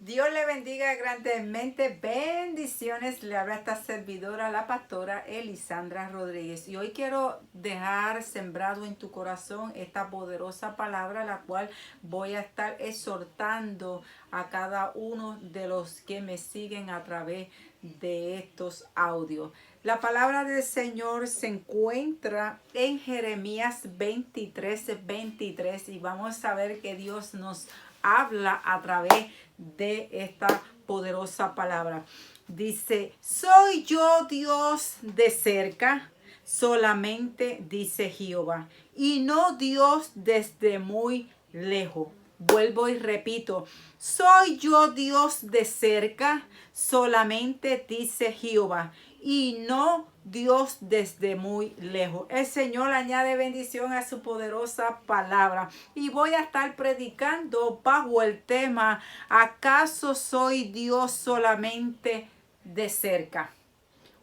Dios le bendiga grandemente. Bendiciones. Le habla esta servidora, la pastora Elisandra Rodríguez. Y hoy quiero dejar sembrado en tu corazón esta poderosa palabra, la cual voy a estar exhortando a cada uno de los que me siguen a través de estos audios. La palabra del Señor se encuentra en Jeremías 23:23 y vamos a ver que Dios nos habla a través de esta poderosa palabra. Dice: soy yo Dios de cerca, solamente dice Jehová, y no Dios desde muy lejos. Vuelvo y repito, soy yo Dios de cerca, solamente dice Jehová, y no Dios desde muy lejos. El Señor añade bendición a su poderosa palabra. Y voy a estar predicando bajo el tema: ¿acaso soy Dios solamente de cerca?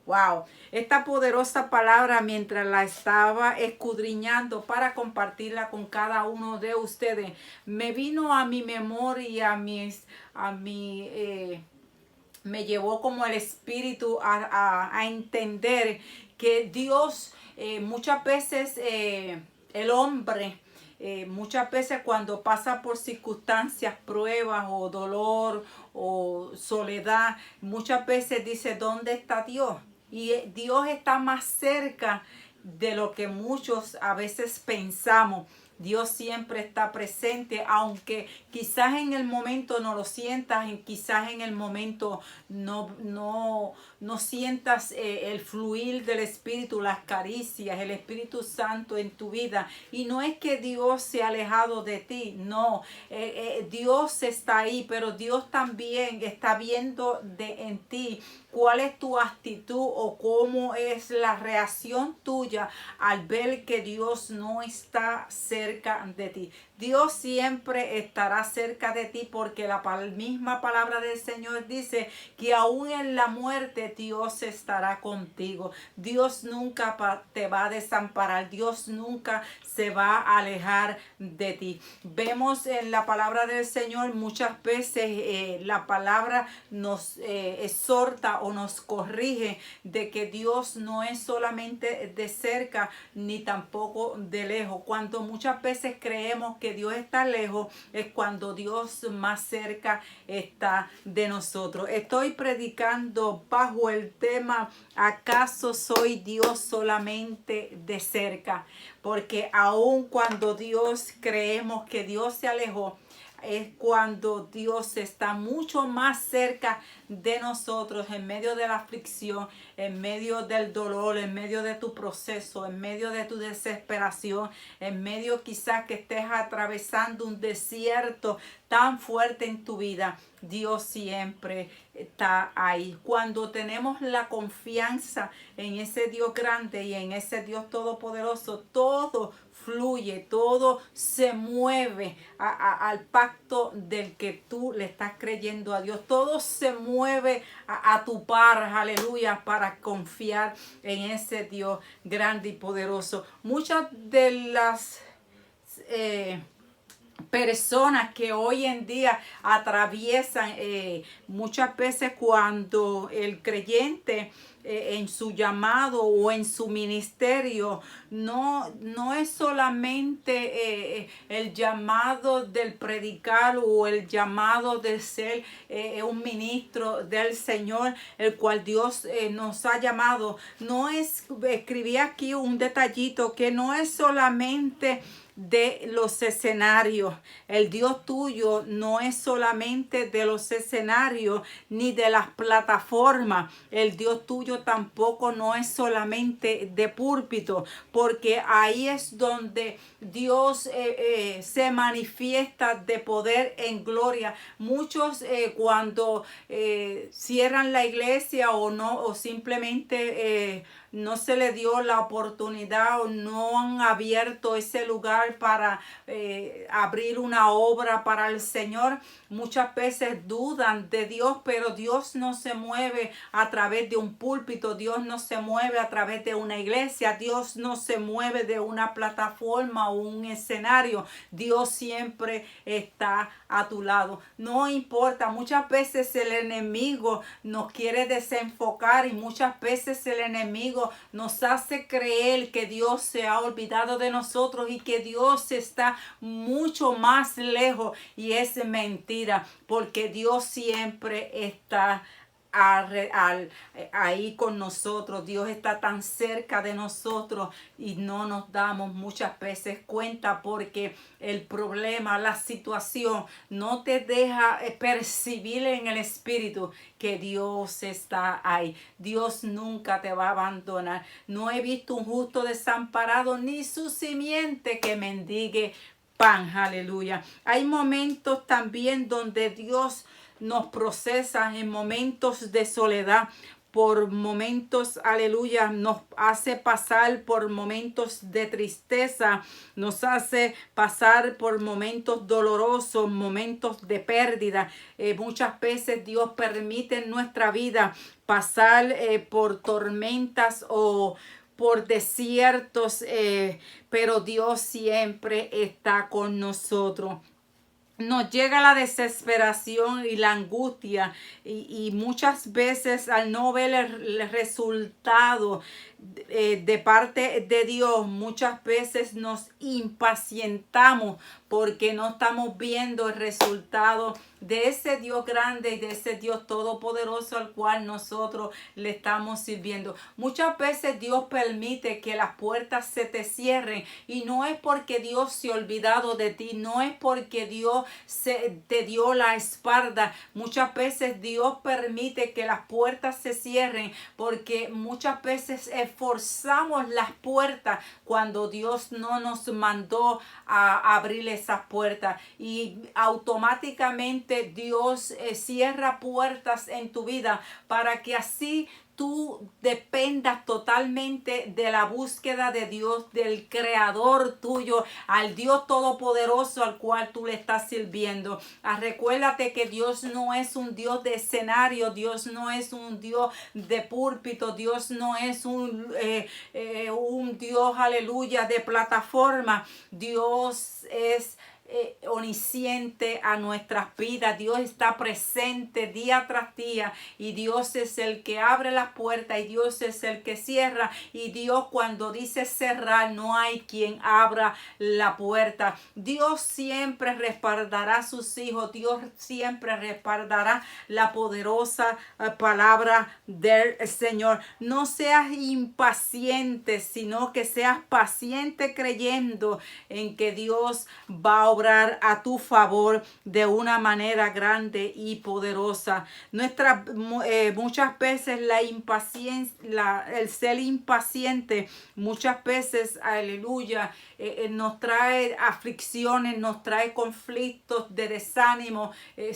Wow, esta poderosa palabra, mientras la estaba escudriñando para compartirla con cada uno de ustedes, me vino a mi memoria, me llevó como el espíritu a entender que Dios muchas veces, el hombre, muchas veces cuando pasa por circunstancias, pruebas o dolor o soledad, muchas veces dice: ¿dónde está Dios? Y Dios está más cerca de lo que muchos a veces pensamos. Dios siempre está presente, aunque quizás en el momento no lo sientas, quizás en el momento no sientas el fluir del Espíritu, las caricias, el Espíritu Santo en tu vida. Y no es que Dios se ha alejado de ti, no. Dios está ahí, pero Dios también está viendo en ti cuál es tu actitud o cómo es la reacción tuya al ver que Dios no está cerca de ti. Dios siempre estará cerca de ti, porque la misma palabra del Señor dice que aún en la muerte Dios estará contigo. Dios nunca te va a desamparar. Dios nunca se va a alejar de ti. Vemos en la palabra del Señor muchas veces la palabra nos exhorta o nos corrige de que Dios no es solamente de cerca ni tampoco de lejos. Cuando muchas veces creemos que Dios está lejos, es cuando Dios más cerca está de nosotros. Estoy predicando bajo el tema: ¿acaso soy Dios solamente de cerca? Porque aun cuando Dios creemos que Dios se alejó, es cuando Dios está mucho más cerca de nosotros, en medio de la aflicción, en medio del dolor, en medio de tu proceso, en medio de tu desesperación, en medio quizás que estés atravesando un desierto tan fuerte en tu vida. Dios siempre está ahí. Cuando tenemos la confianza en ese Dios grande y en ese Dios todopoderoso, todo fluye, todo se mueve al pacto del que tú le estás creyendo a Dios. Todo se mueve a tu par, aleluya, para confiar en ese Dios grande y poderoso. Muchas de las personas que hoy en día atraviesan muchas veces, cuando el creyente en su llamado o en su ministerio no es solamente el llamado del predicar o el llamado de ser un ministro del Señor, el cual Dios nos ha llamado. No es, escribí aquí un detallito, que no es solamente de los escenarios. El Dios tuyo no es solamente de los escenarios ni de las plataformas. El Dios tuyo tampoco no es solamente de púlpito, porque ahí es donde Dios se manifiesta de poder en gloria. Muchos cuando cierran la iglesia o no, o simplemente no se le dio la oportunidad o no han abierto ese lugar para abrir una obra para el Señor. Muchas veces dudan de Dios, pero Dios no se mueve a través de un púlpito, Dios no se mueve a través de una iglesia, Dios no se mueve de una plataforma o un escenario. Dios siempre está a tu lado. No importa, muchas veces el enemigo nos quiere desenfocar y muchas veces el enemigo nos hace creer que Dios se ha olvidado de nosotros y que Dios está mucho más lejos, y es mentira, porque Dios siempre está ahí con nosotros. Dios está tan cerca de nosotros y no nos damos muchas veces cuenta, porque el problema, la situación no te deja percibir en el espíritu que Dios está ahí. Dios nunca te va a abandonar. No he visto un justo desamparado, ni su simiente que mendigue pan. Aleluya. Hay momentos también donde Dios nos procesa en momentos de soledad, por momentos, aleluya, nos hace pasar por momentos de tristeza, nos hace pasar por momentos dolorosos, momentos de pérdida. Muchas veces Dios permite en nuestra vida pasar por tormentas o por desiertos, pero Dios siempre está con nosotros. Nos llega la desesperación y la angustia, y muchas veces al no ver el resultado de parte de Dios, muchas veces nos impacientamos porque no estamos viendo el resultado de ese Dios grande y de ese Dios todopoderoso al cual nosotros le estamos sirviendo. Muchas veces Dios permite que las puertas se te cierren, y no es porque Dios se ha olvidado de ti, no es porque Dios te dio la espalda. Muchas veces Dios permite que las puertas se cierren porque muchas veces forzamos las puertas cuando Dios no nos mandó a abrir esas puertas, y automáticamente Dios cierra puertas en tu vida para que así tú dependas totalmente de la búsqueda de Dios, del creador tuyo, al Dios todopoderoso al cual tú le estás sirviendo. Recuérdate que Dios no es un Dios de escenario, Dios no es un Dios de púlpito, Dios no es un Dios, aleluya, de plataforma. Dios es omnisciente a nuestras vidas. Dios está presente día tras día, y Dios es el que abre las puertas y Dios es el que cierra, y Dios cuando dice cerrar no hay quien abra la puerta. Dios siempre respaldará a sus hijos, Dios siempre respaldará la poderosa palabra del Señor. No seas impaciente, sino que seas paciente creyendo en que Dios va a obrar a tu favor de una manera grande y poderosa. Muchas veces la impaciencia, el ser impaciente, muchas veces, aleluya, nos trae aflicciones, nos trae conflictos de desánimo,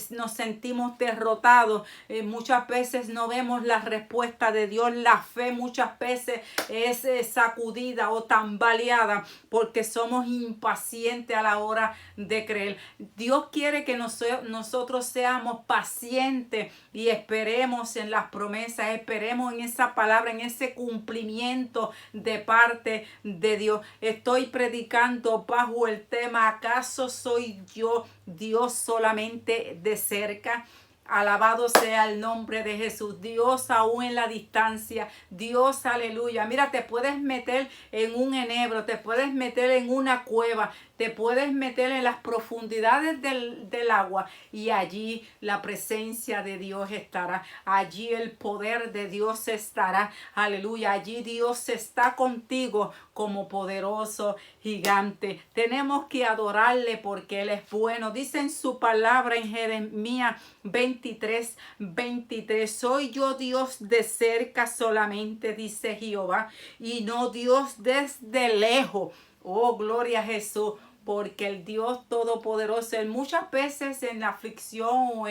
nos sentimos derrotados, muchas veces no vemos la respuesta de Dios, la fe muchas veces es sacudida o tambaleada porque somos impacientes a la hora de creer. Dios quiere que nosotros seamos pacientes y esperemos en las promesas, esperemos en esa palabra, en ese cumplimiento de parte de Dios. Estoy predicando bajo el tema: ¿acaso soy yo Dios solamente de cerca? Alabado sea el nombre de Jesús. Dios aún en la distancia. Dios, aleluya. Mira, te puedes meter en un enebro, te puedes meter en una cueva, te puedes meter en las profundidades del agua, y allí la presencia de Dios estará. Allí el poder de Dios estará. Aleluya. Allí Dios está contigo como poderoso gigante. Tenemos que adorarle porque Él es bueno. Dice en su palabra en Jeremías 23:23: soy yo Dios de cerca solamente, dice Jehová, y no Dios desde lejos. Oh, gloria a Jesús. Porque el Dios todopoderoso, muchas veces en la aflicción o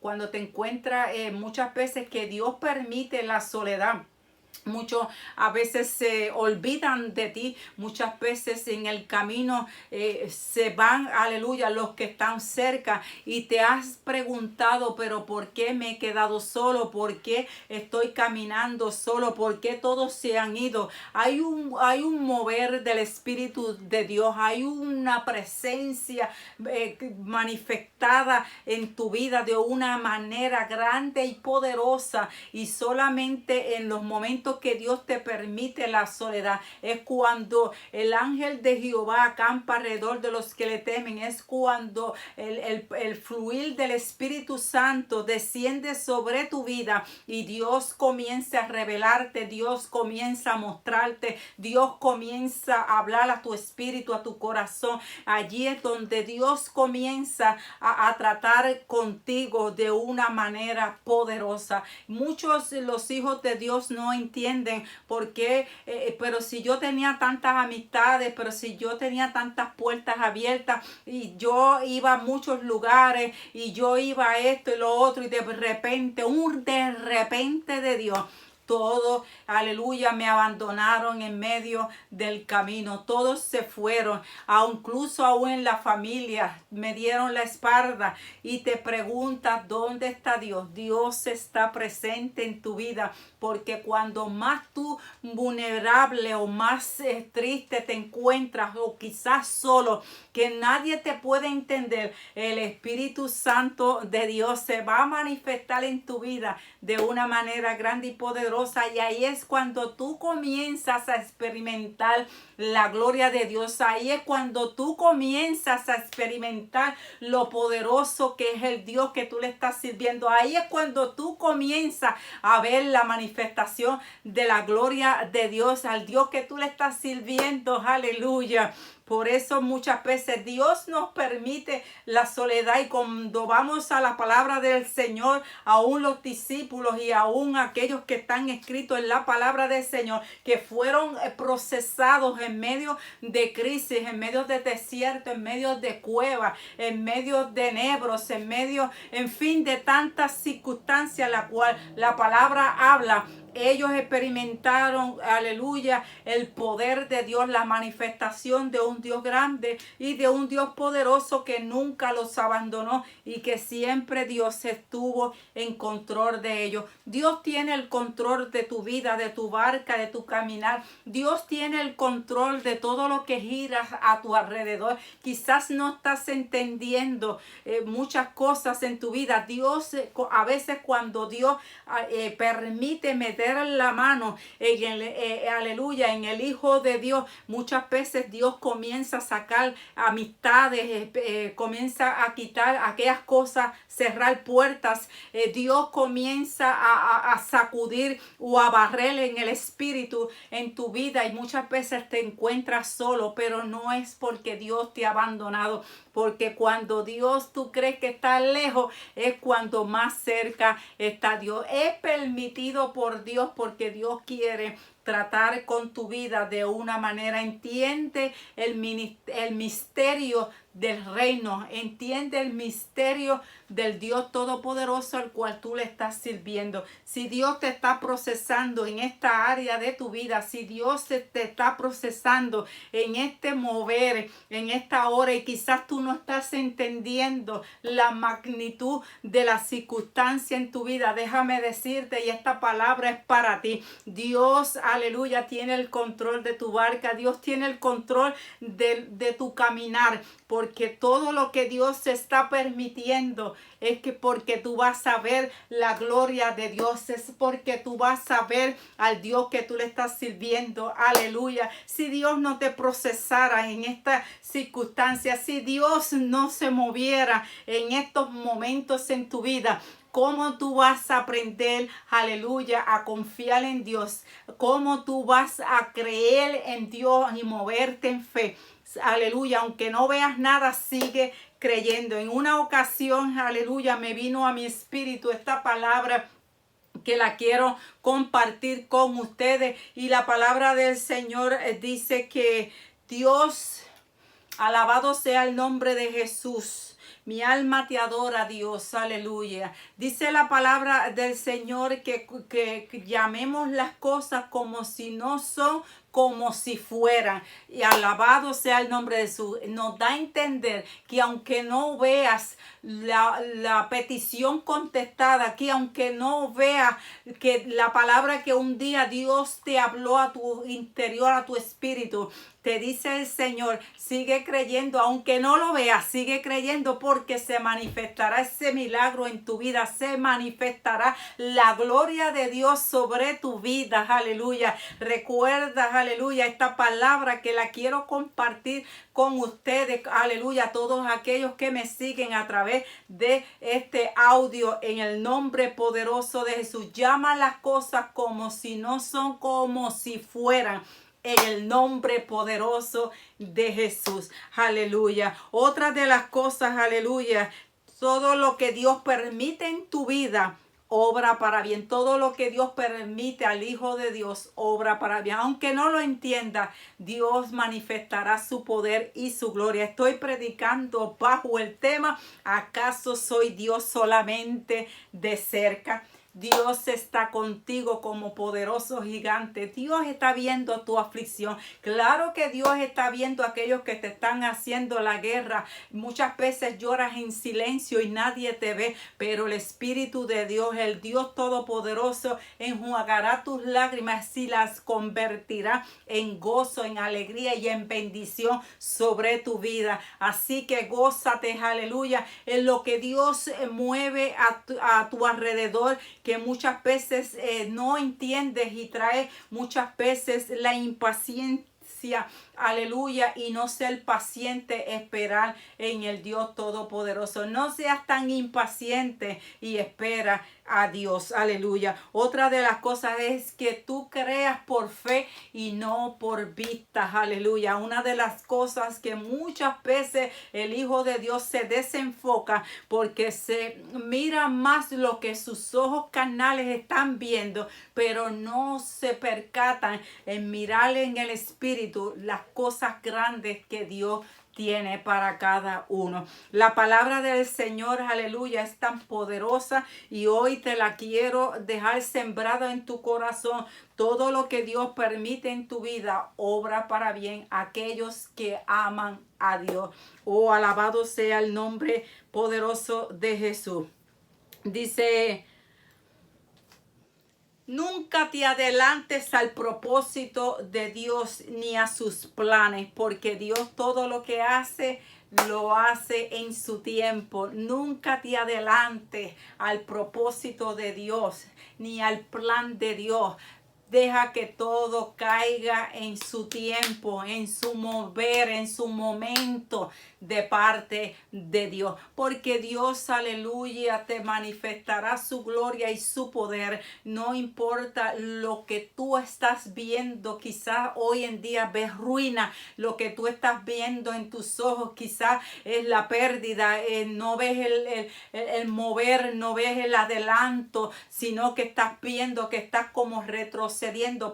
cuando te encuentras, muchas veces que Dios permite la soledad. Muchos a veces se olvidan de ti, muchas veces en el camino se van, aleluya, los que están cerca, y te has preguntado, pero ¿por qué me he quedado solo? ¿Por qué estoy caminando solo? ¿Por qué todos se han ido? Hay un mover del Espíritu de Dios, hay una presencia manifestada en tu vida de una manera grande y poderosa, y solamente en los momentos que Dios te permite la soledad es cuando el ángel de Jehová acampa alrededor de los que le temen. Es cuando el fluir del Espíritu Santo desciende sobre tu vida y Dios comienza a revelarte, Dios comienza a mostrarte, Dios comienza a hablar a tu espíritu, a tu corazón. Allí es donde Dios comienza a tratar contigo de una manera poderosa. Muchos los hijos de Dios no entienden por qué, pero si yo tenía tantas amistades, pero si yo tenía tantas puertas abiertas y yo iba a muchos lugares y yo iba a esto y lo otro, y de repente, un de repente de Dios, todos, aleluya, me abandonaron en medio del camino. Todos se fueron, incluso aún en la familia, me dieron la espalda, y te preguntas, ¿dónde está Dios? Dios está presente en tu vida, porque cuando más tú vulnerable o más triste te encuentras, o quizás solo, que nadie te puede entender, el Espíritu Santo de Dios se va a manifestar en tu vida de una manera grande y poderosa. Y ahí es cuando tú comienzas a experimentar la gloria de Dios. Ahí es cuando tú comienzas a experimentar lo poderoso que es el Dios que tú le estás sirviendo. Ahí es cuando tú comienzas a ver la manifestación de la gloria de Dios, al Dios que tú le estás sirviendo. Aleluya. Por eso muchas veces Dios nos permite la soledad, y cuando vamos a la palabra del Señor, aún los discípulos y aún aquellos que están escritos en la palabra del Señor, que fueron procesados en medio de crisis, en medio de desierto, en medio de cuevas, en medio de nebros, en medio, en fin, de tantas circunstancias, la cual la palabra habla. Ellos experimentaron, aleluya, el poder de Dios, la manifestación de un Dios grande y de un Dios poderoso que nunca los abandonó, y que siempre Dios estuvo en control de ellos. Dios tiene el control de tu vida, de tu barca, de tu caminar. Dios tiene el control de todo lo que gira a tu alrededor. Quizás no estás entendiendo muchas cosas en tu vida. Dios, a veces cuando Dios permite meter la mano en el, aleluya, en el Hijo de Dios, muchas veces Dios comienza a sacar amistades, comienza a quitar aquellas cosas, cerrar puertas. Dios comienza a sacudir o a barrer en el espíritu en tu vida, y muchas veces te encuentras solo, pero no es porque Dios te ha abandonado, porque cuando Dios tú crees que está lejos, es cuando más cerca está Dios. Es permitido por Dios, porque Dios quiere tratar con tu vida de una manera. Entiende el misterio del reino, entiende el misterio del Dios todopoderoso al cual tú le estás sirviendo. Si Dios te está procesando en esta área de tu vida, si Dios te está procesando en este mover, en esta hora, y quizás tú no estás entendiendo la magnitud de la circunstancia en tu vida, déjame decirte, y esta palabra es para ti. Dios, aleluya, tiene el control de tu barca. Dios tiene el control de tu caminar, porque todo lo que Dios está permitiendo es que porque tú vas a ver la gloria de Dios, es porque tú vas a ver al Dios que tú le estás sirviendo. Aleluya. Si Dios no te procesara en esta circunstancia, si Dios no se moviera en estos momentos en tu vida, ¿cómo tú vas a aprender, aleluya, a confiar en Dios? ¿Cómo tú vas a creer en Dios y moverte en fe? Aleluya, aunque no veas nada, sigue creyendo. En una ocasión, aleluya, me vino a mi espíritu esta palabra que la quiero compartir con ustedes. Y la palabra del Señor dice que Dios, alabado sea el nombre de Jesús. Mi alma te adora, Dios. Aleluya. Dice la palabra del Señor que llamemos las cosas como si no son, como si fueran. Y alabado sea el nombre de Jesús. Nos da a entender que aunque no veas la petición contestada, que aunque no veas que la palabra que un día Dios te habló a tu interior, a tu espíritu, te dice el Señor, sigue creyendo, aunque no lo veas, sigue creyendo, porque se manifestará ese milagro en tu vida, se manifestará la gloria de Dios sobre tu vida. Aleluya. Recuerda, aleluya, esta palabra que la quiero compartir con ustedes, aleluya, todos aquellos que me siguen a través de este audio, en el nombre poderoso de Jesús. Llama las cosas como si no son, como si fueran, en el nombre poderoso de Jesús. Aleluya. Otra de las cosas, aleluya, todo lo que Dios permite en tu vida obra para bien. Todo lo que Dios permite al Hijo de Dios obra para bien. Aunque no lo entienda, Dios manifestará su poder y su gloria. Estoy predicando bajo el tema: ¿acaso soy Dios solamente de cerca? Dios está contigo como poderoso gigante. Dios está viendo tu aflicción. Claro que Dios está viendo a aquellos que te están haciendo la guerra. Muchas veces lloras en silencio y nadie te ve, pero el Espíritu de Dios, el Dios Todopoderoso, enjuagará tus lágrimas y las convertirá en gozo, en alegría y en bendición sobre tu vida. Así que gózate, aleluya, en lo que Dios mueve a tu alrededor, que muchas veces no entiendes, y trae muchas veces la impaciencia, aleluya, y no ser paciente, esperar en el Dios Todopoderoso. No seas tan impaciente y espera a Dios, aleluya. Otra de las cosas es que tú creas por fe y no por vista, aleluya. Una de las cosas que muchas veces el Hijo de Dios se desenfoca, porque se mira más lo que sus ojos carnales están viendo, pero no se percatan en mirar en el Espíritu las cosas grandes que Dios tiene para cada uno. La palabra del Señor, aleluya, es tan poderosa, y hoy te la quiero dejar sembrada en tu corazón. Todo lo que Dios permite en tu vida obra para bien aquellos que aman a Dios. Oh, alabado sea el nombre poderoso de Jesús. Dice: nunca te adelantes al propósito de Dios ni a sus planes, porque Dios todo lo que hace lo hace en su tiempo. Nunca te adelantes al propósito de Dios ni al plan de Dios. Deja que todo caiga en su tiempo, en su mover, en su momento, de parte de Dios. Porque Dios, aleluya, te manifestará su gloria y su poder. No importa lo que tú estás viendo. Quizás hoy en día ves ruina. Lo que tú estás viendo en tus ojos quizás es la pérdida. No ves el mover, no ves el adelanto, sino que estás viendo que estás como retrocediendo.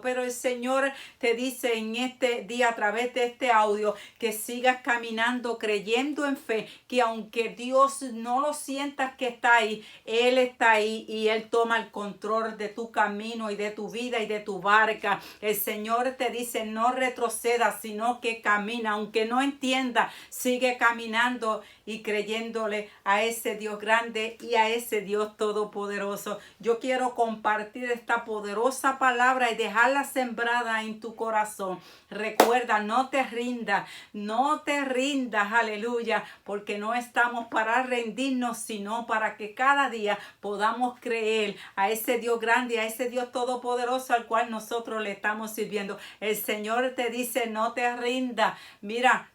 Pero el Señor te dice en este día, a través de este audio, que sigas caminando, creyendo en fe, que aunque Dios no lo sientas que está ahí, Él está ahí, y Él toma el control de tu camino y de tu vida y de tu barca. El Señor te dice: no retrocedas, sino que camina. Aunque no entienda, sigue caminando y creyéndole a ese Dios grande y a ese Dios todopoderoso. Yo quiero compartir esta poderosa palabra y dejarla sembrada en tu corazón. Recuerda, no te rindas, aleluya, porque no estamos para rendirnos, sino para que cada día podamos creer a ese Dios grande, a ese Dios todopoderoso al cual nosotros le estamos sirviendo. El Señor te dice: no te rindas. Mira,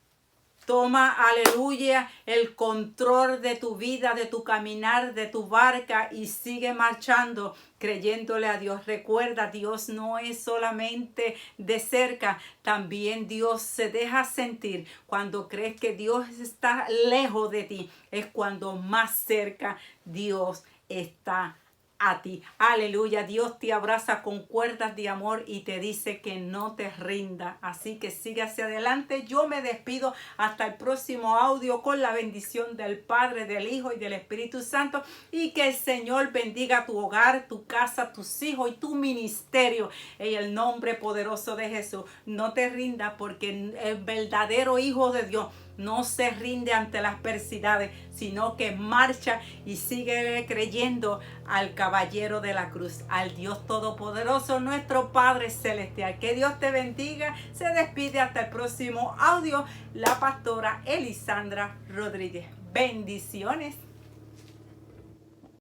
toma, aleluya, el control de tu vida, de tu caminar, de tu barca, y sigue marchando creyéndole a Dios. Recuerda, Dios no es solamente de cerca, también Dios se deja sentir. Cuando crees que Dios está lejos de ti, es cuando más cerca Dios está a ti. Aleluya. Dios te abraza con cuerdas de amor y te dice que no te rinda. Así que sigue hacia adelante. Yo me despido hasta el próximo audio con la bendición del Padre, del Hijo y del Espíritu Santo. Y que el Señor bendiga tu hogar, tu casa, tus hijos y tu ministerio. En el nombre poderoso de Jesús. No te rindas, porque el verdadero Hijo de Dios no se rinde ante las adversidades, sino que marcha y sigue creyendo al caballero de la cruz, al Dios Todopoderoso, nuestro Padre Celestial. Que Dios te bendiga. Se despide hasta el próximo audio la pastora Elisandra Rodríguez. Bendiciones.